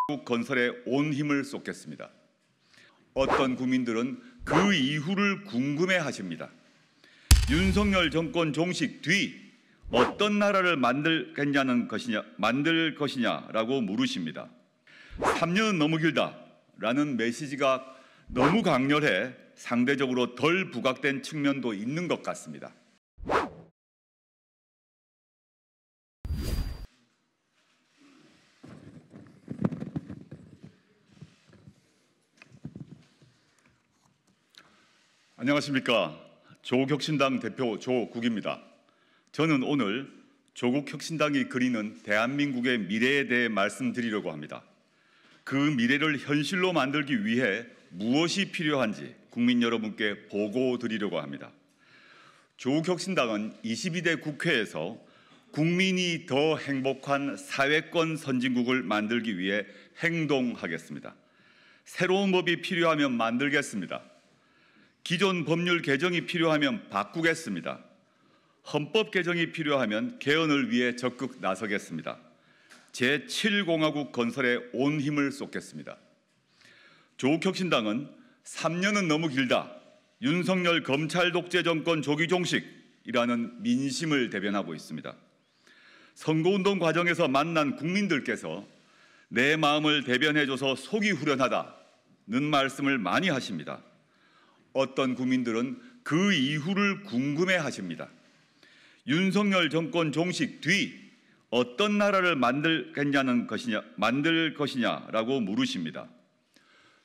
한국 건설에 온 힘을 쏟겠습니다. 어떤 국민들은 그 이후를 궁금해하십니다. 윤석열 정권 종식 뒤 어떤 나라를 만들 것이냐라고 물으십니다. 3년은 너무 길다라는 메시지가 너무 강렬해 상대적으로 덜 부각된 측면도 있는 것 같습니다. 안녕하십니까. 조국혁신당 대표 조국입니다. 저는 오늘 조국혁신당이 그리는 대한민국의 미래에 대해 말씀드리려고 합니다. 그 미래를 현실로 만들기 위해 무엇이 필요한지 국민 여러분께 보고 드리려고 합니다. 조국혁신당은 22대 국회에서 국민이 더 행복한 사회권 선진국을 만들기 위해 행동하겠습니다. 새로운 법이 필요하면 만들겠습니다. 기존 법률 개정이 필요하면 바꾸겠습니다. 헌법 개정이 필요하면 개헌을 위해 적극 나서겠습니다. 제7공화국 건설에 온 힘을 쏟겠습니다. 조국혁신당은 3년은 너무 길다, 윤석열 검찰 독재 정권 조기 종식이라는 민심을 대변하고 있습니다. 선거운동 과정에서 만난 국민들께서 내 마음을 대변해줘서 속이 후련하다는 말씀을 많이 하십니다. 어떤 국민들은 그 이후를 궁금해하십니다. 윤석열 정권 종식 뒤 어떤 나라를 만들 것이냐라고 물으십니다.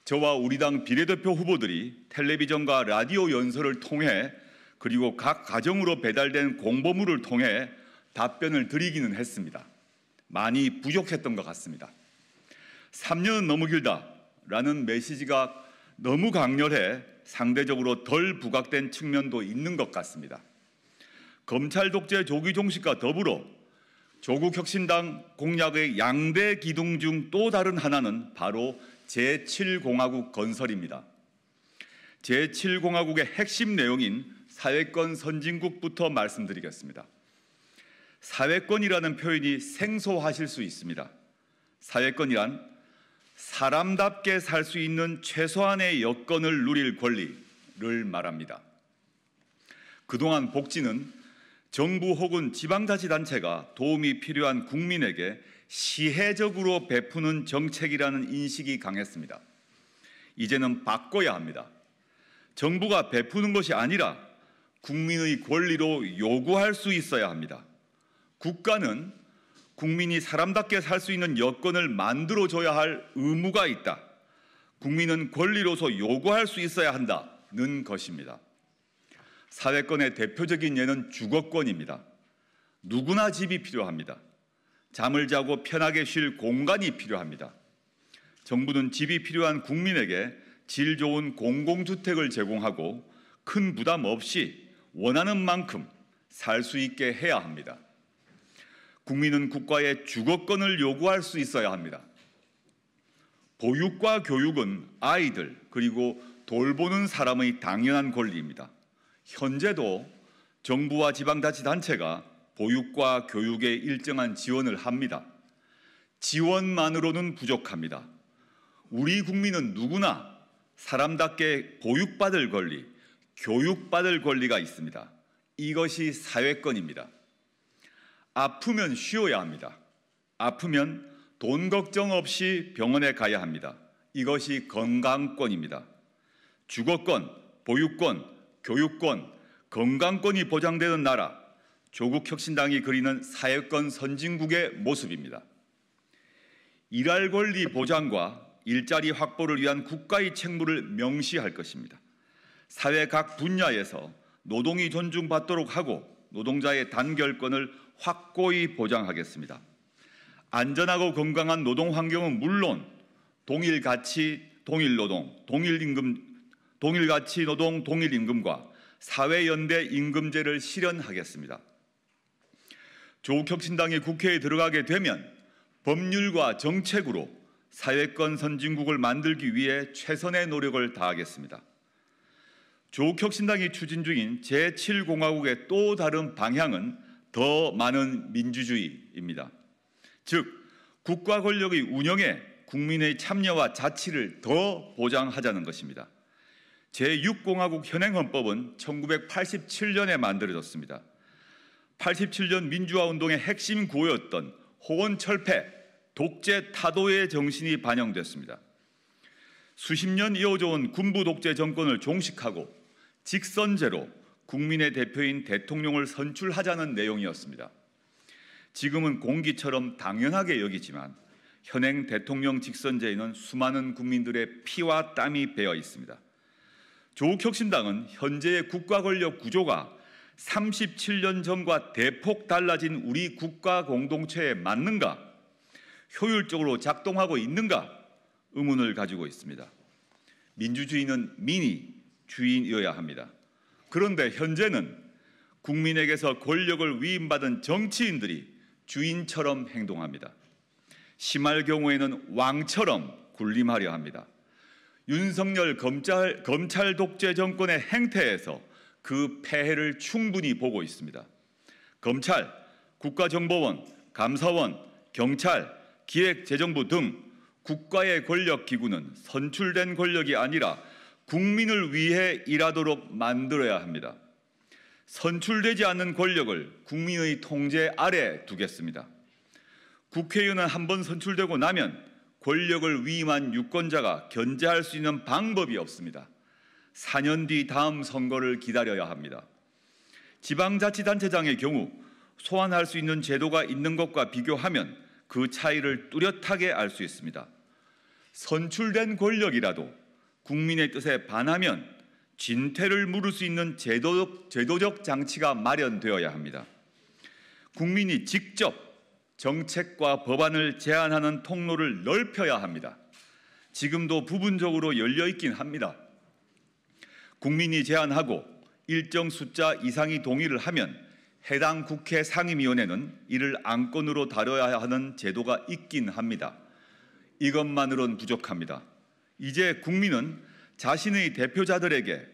저와 우리 당 비례대표 후보들이 텔레비전과 라디오 연설을 통해 그리고 각 가정으로 배달된 공보물을 통해 답변을 드리기는 했습니다. 많이 부족했던 것 같습니다. 3년은 너무 길다라는 메시지가 너무 강렬해 상대적으로 덜 부각된 측면도 있는 것 같습니다. 검찰 독재 조기 종식과 더불어 조국혁신당 공약의 양대 기둥 중 또 다른 하나는 바로 제7공화국 건설입니다. 제7공화국의 핵심 내용인 사회권 선진국부터 말씀드리겠습니다. 사회권이라는 표현이 생소하실 수 있습니다. 사회권이란 사람답게 살 수 있는 최소한의 여건을 누릴 권리를 말합니다. 그동안 복지는 정부 혹은 지방자치단체가 도움이 필요한 국민에게 시혜적으로 베푸는 정책이라는 인식이 강했습니다. 이제는 바꿔야 합니다. 정부가 베푸는 것이 아니라 국민의 권리로 요구할 수 있어야 합니다. 국가는 국민이 사람답게 살 수 있는 여건을 만들어줘야 할 의무가 있다. 국민은 권리로서 요구할 수 있어야 한다는 것입니다. 사회권의 대표적인 예는 주거권입니다. 누구나 집이 필요합니다. 잠을 자고 편하게 쉴 공간이 필요합니다. 정부는 집이 필요한 국민에게 질 좋은 공공주택을 제공하고 큰 부담 없이 원하는 만큼 살 수 있게 해야 합니다. 국민은 국가에 주거권을 요구할 수 있어야 합니다. 보육과 교육은 아이들 그리고 돌보는 사람의 당연한 권리입니다. 현재도 정부와 지방자치단체가 보육과 교육에 일정한 지원을 합니다. 지원만으로는 부족합니다. 우리 국민은 누구나 사람답게 보육받을 권리, 교육받을 권리가 있습니다. 이것이 사회권입니다. 아프면 쉬어야 합니다. 아프면 돈 걱정 없이 병원에 가야 합니다. 이것이 건강권입니다. 주거권, 보육권, 교육권, 건강권이 보장되는 나라, 조국혁신당이 그리는 사회권 선진국의 모습입니다. 일할 권리 보장과 일자리 확보를 위한 국가의 책무를 명시할 것입니다. 사회 각 분야에서 노동이 존중받도록 하고 노동자의 단결권을 확고히 보장하겠습니다. 안전하고 건강한 노동 환경은 물론 동일 가치, 동일 노동, 동일 가치 노동, 동일 임금과 사회연대 임금제를 실현하겠습니다. 조국혁신당이 국회에 들어가게 되면 법률과 정책으로 사회권 선진국을 만들기 위해 최선의 노력을 다하겠습니다. 조국혁신당이 추진 중인 제7공화국의 또 다른 방향은 더 많은 민주주의입니다. 즉, 국가 권력의 운영에 국민의 참여와 자치를 더 보장하자는 것입니다. 제6공화국 현행헌법은 1987년에 만들어졌습니다. 87년 민주화 운동의 핵심 구호였던 호언철폐, 독재 타도의 정신이 반영됐습니다. 수십 년 이어져 온 군부 독재 정권을 종식하고 직선제로 국민의 대표인 대통령을 선출하자는 내용이었습니다. 지금은 공기처럼 당연하게 여기지만 현행 대통령 직선제에는 수많은 국민들의 피와 땀이 배어 있습니다. 조국혁신당은 현재의 국가 권력 구조가 37년 전과 대폭 달라진 우리 국가 공동체에 맞는가, 효율적으로 작동하고 있는가 의문을 가지고 있습니다. 민주주의는 민이 주인이어야 합니다. 그런데 현재는 국민에게서 권력을 위임받은 정치인들이 주인처럼 행동합니다. 심할 경우에는 왕처럼 군림하려 합니다. 윤석열 검찰 독재 정권의 행태에서 그 폐해를 충분히 보고 있습니다. 검찰, 국가정보원, 감사원, 경찰, 기획재정부 등 국가의 권력기구는 선출된 권력이 아니라 국민을 위해 일하도록 만들어야 합니다. 선출되지 않는 권력을 국민의 통제 아래 두겠습니다. 국회의원은 한번 선출되고 나면 권력을 위임한 유권자가 견제할 수 있는 방법이 없습니다. 4년 뒤 다음 선거를 기다려야 합니다. 지방자치단체장의 경우 소환할 수 있는 제도가 있는 것과 비교하면 그 차이를 뚜렷하게 알 수 있습니다. 선출된 권력이라도 국민의 뜻에 반하면 진퇴를 물을 수 있는 제도적 장치가 마련되어야 합니다. 국민이 직접 정책과 법안을 제안하는 통로를 넓혀야 합니다. 지금도 부분적으로 열려 있긴 합니다. 국민이 제안하고 일정 숫자 이상이 동의를 하면 해당 국회 상임위원회는 이를 안건으로 다뤄야 하는 제도가 있긴 합니다. 이것만으로는 부족합니다. 이제 국민은 자신의 대표자들에게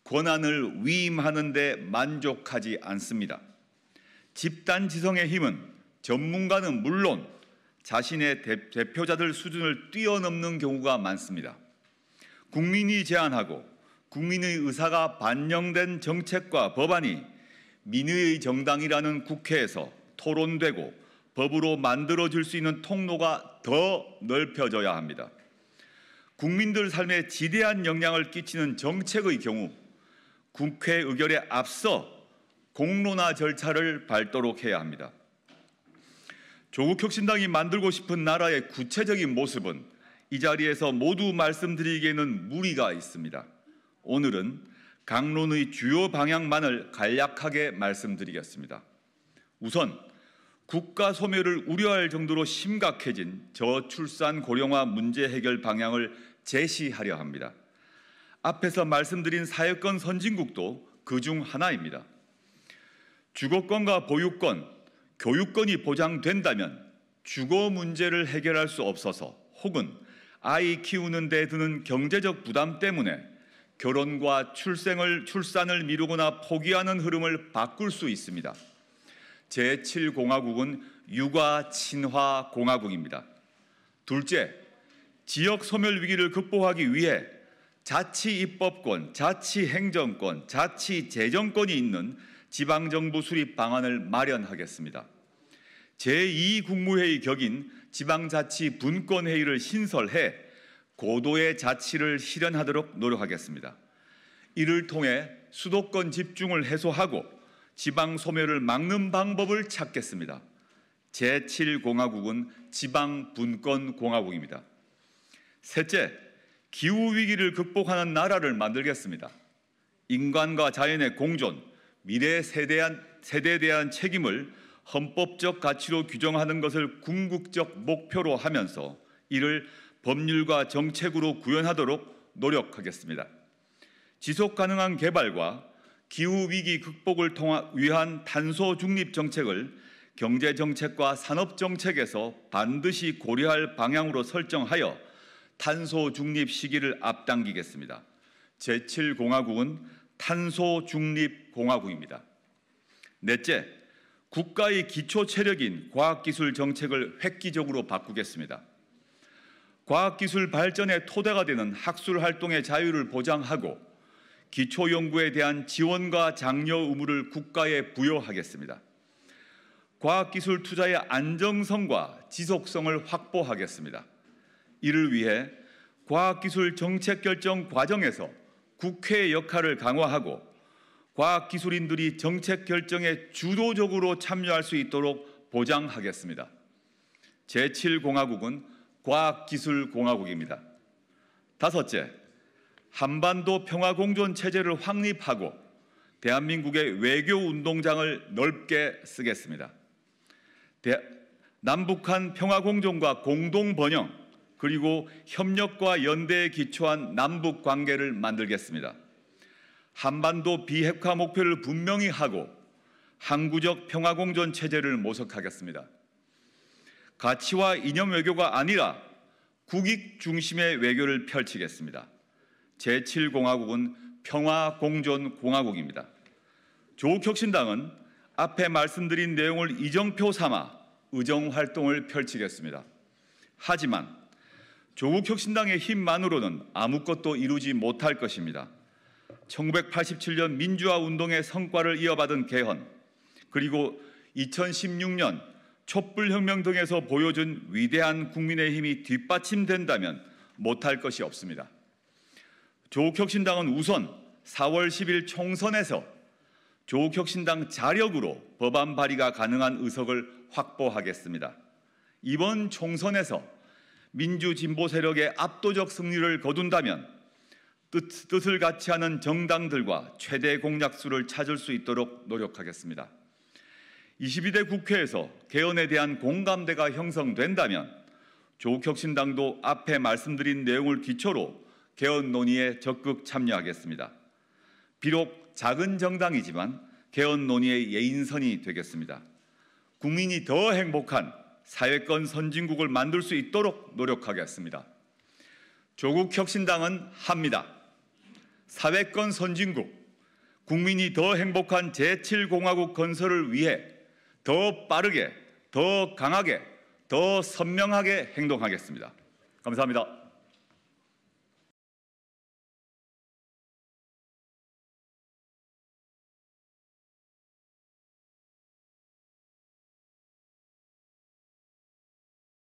권한을 위임하는 데 만족하지 않습니다. 집단지성의 힘은 전문가는 물론 자신의 대표자들 수준을 뛰어넘는 경우가 많습니다. 국민이 제안하고 국민의 의사가 반영된 정책과 법안이 민의의 정당이라는 국회에서 토론되고 법으로 만들어질 수 있는 통로가 더 넓혀져야 합니다. 국민들 삶에 지대한 영향을 끼치는 정책의 경우 국회 의결에 앞서 공론화 절차를 밟도록 해야 합니다. 조국혁신당이 만들고 싶은 나라의 구체적인 모습은 이 자리에서 모두 말씀드리기에는 무리가 있습니다. 오늘은 강론의 주요 방향만을 간략하게 말씀드리겠습니다. 우선 국가 소멸을 우려할 정도로 심각해진 저출산 고령화 문제 해결 방향을 제시하려 합니다. 앞에서 말씀드린 사회권 선진국도 그중 하나입니다. 주거권과 보유권, 교육권이 보장된다면 주거 문제를 해결할 수 없어서 혹은 아이 키우는 데 드는 경제적 부담 때문에 결혼과 출산을 미루거나 포기하는 흐름을 바꿀 수 있습니다. 제7공화국은 육아 친화 공화국입니다. 둘째, 지역 소멸 위기를 극복하기 위해 자치입법권, 자치행정권, 자치재정권이 있는 지방정부 수립 방안을 마련하겠습니다. 제2국무회의 격인 지방자치분권회의를 신설해 고도의 자치를 실현하도록 노력하겠습니다. 이를 통해 수도권 집중을 해소하고 지방 소멸을 막는 방법을 찾겠습니다. 제7공화국은 지방분권공화국입니다. 셋째, 기후위기를 극복하는 나라를 만들겠습니다. 인간과 자연의 공존, 미래 세대에 대한 책임을 헌법적 가치로 규정하는 것을 궁극적 목표로 하면서 이를 법률과 정책으로 구현하도록 노력하겠습니다. 지속 가능한 개발과 기후위기 극복을 위한 탄소 중립 정책을 경제정책과 산업정책에서 반드시 고려할 방향으로 설정하여 탄소 중립 시기를 앞당기겠습니다. 제7공화국은 탄소 중립 공화국입니다. 넷째, 국가의 기초 체력인 과학기술 정책을 획기적으로 바꾸겠습니다. 과학기술 발전의 토대가 되는 학술 활동의 자유를 보장하고 기초연구에 대한 지원과 장려 의무를 국가에 부여하겠습니다. 과학기술 투자의 안정성과 지속성을 확보하겠습니다. 이를 위해 과학기술 정책 결정 과정에서 국회의 역할을 강화하고 과학기술인들이 정책 결정에 주도적으로 참여할 수 있도록 보장하겠습니다. 제7공화국은 과학기술공화국입니다. 다섯째, 한반도 평화공존 체제를 확립하고 대한민국의 외교 운동장을 넓게 쓰겠습니다. 남북한 평화공존과 공동번영 그리고 협력과 연대에 기초한 남북 관계를 만들겠습니다. 한반도 비핵화 목표를 분명히 하고 항구적 평화공존 체제를 모색하겠습니다. 가치와 이념 외교가 아니라 국익 중심의 외교를 펼치겠습니다. 제7공화국은 평화공존공화국입니다. 조국혁신당은 앞에 말씀드린 내용을 이정표 삼아 의정활동을 펼치겠습니다. 하지만 조국혁신당의 힘만으로는 아무것도 이루지 못할 것입니다. 1987년 민주화운동의 성과를 이어받은 개헌, 그리고 2016년 촛불혁명 등에서 보여준 위대한 국민의힘이 뒷받침된다면 못할 것이 없습니다. 조국혁신당은 우선 4월 10일 총선에서 조국혁신당 자력으로 법안 발의가 가능한 의석을 확보하겠습니다. 이번 총선에서 민주진보 세력의 압도적 승리를 거둔다면 뜻을 같이 하는 정당들과 최대 공약수를 찾을 수 있도록 노력하겠습니다. 22대 국회에서 개헌에 대한 공감대가 형성된다면 조국혁신당도 앞에 말씀드린 내용을 기초로 개헌 논의에 적극 참여하겠습니다. 비록 작은 정당이지만 개헌 논의의 예인선이 되겠습니다. 국민이 더 행복한 사회권 선진국을 만들 수 있도록 노력하겠습니다. 조국혁신당은 합니다. 사회권 선진국, 국민이 더 행복한 제7공화국 건설을 위해 더 빠르게, 더 강하게, 더 선명하게 행동하겠습니다. 감사합니다.